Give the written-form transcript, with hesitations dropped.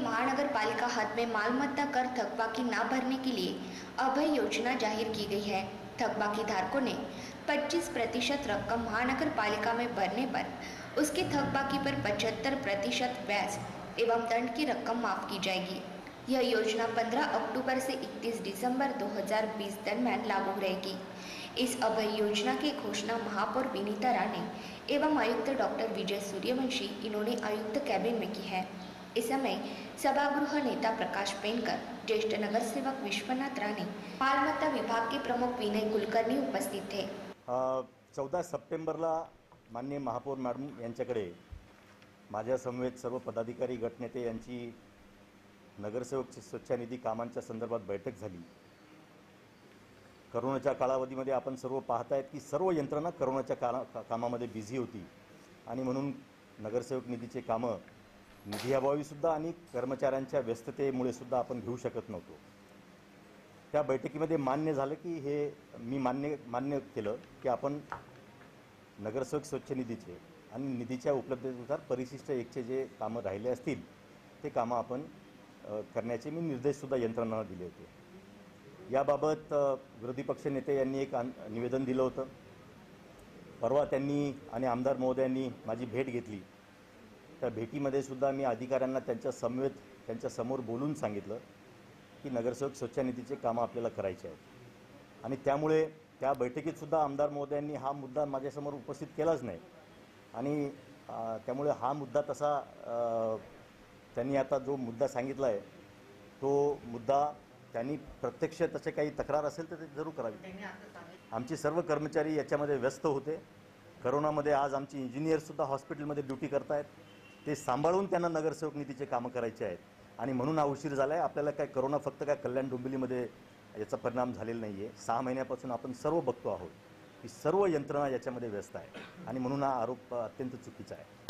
महानगर पालिका हद में मालमत्ता कर थकबाकी न भरने के लिए अभय योजना जाहिर की गई है। थकबाकी धारकों ने 25% रकम महानगर पालिका में भरने पर उसके थकबाकी पर 75% ब्याज एवं दंड की रकम माफ की जाएगी। यह योजना 15 अक्टूबर से 31 दिसंबर 2020 दरम्यान लागू रहेगी। इस अभय योजना की घोषणा महापौर विनीता राणे एवं आयुक्त डॉक्टर विजय सूर्यवंशी इन्होंने आयुक्त कैबिन में की है। इस समय सभागृह नेता प्रकाश पेनकर, ज्येष्ठ नगर सेवक विश्वनाथ राणे, मालमत्ता विभाग के प्रमुख विनय कुलकर्णी उपस्थित थे। 14 सप्टेंबरला माननीय महापौर मॅडम यांच्याकडे माझ्या समवेत सर्व पदाधिकारी गटनेते यांची नगरसेवक स्वच्छनिधी कामांच्या संदर्भात बैठक झाली। करोनाच्या कालावधीमध्ये आपण सर्व पाहतायत की सर्व यंत्रणा करोनाच्या कामामध्ये बिझी होती आणि म्हणून नगरसेवक निधीचे कामं निधीअभावी सुद्धा आणि कर्मचाऱ्यांच्या व्यस्ततेमुळे सुद्धा आपण घेऊ शकत नव्हतो। त्या बैठकीमध्ये मान्य झालं की हे मी मान्य केलं की आपण नगरसेवक स्वच्छ निधीचे आणि निधीच्या उपलब्धतेनुसार परिशिष्ट 1चे जे कामं राहिले असतील ते कामं आपण करण्याचे मी निर्देश सुद्धा यंत्रणांना दिले होते। याबाबत विरोधी पक्ष नेते यांनी एक निवेदन दिलं होतं। परवा त्यांनी आणि आमदार महोदयांनी माझी भेट घेतली। त्या भेटीमध्ये सुद्धा मी अधिकाऱ्यांना त्यांच्या समोर बोलून सांगितलं की नगरसेवक स्वच्छ निधीचे कामं आपल्याला करायचे आहेत आणि त्यामुळे त्या बैठकीत सुद्धा आमदार महोदयांनी हा मुद्दा माझ्यासमोर उपस्थित केलाच नाही आणि त्यामुळे हा मुद्दा तसा त्यांनी आता जो मुद्दा सांगितला आहे तो मुद्दा त्यांनी प्रत्यक्ष तसे काही तक्रार असेल तर ते जरूर करावी। आमचे सर्व कर्मचारी याच्यामध्ये व्यस्त होते। करोनामध्ये आज आमचे इंजिनियरसुद्धा हॉस्पिटलमध्ये ड्युटी करतायत। ते सांभाळून त्यांना नगरसेवक निधीचे कामं करायचे आहेत आणि म्हणून हा उशीर झाला आहे। आपल्याला काय करोना फक्त काय कल्याण डोंबिवलीमध्ये याचा परिणाम झालेला नाही आहे। 6 महिन्यापासून आपण सर्व बघतो आहोत की सर्व यंत्रणा याच्यामध्ये व्यस्त आहे आणि म्हणून हा आरोप अत्यंत चुकीचा आहे।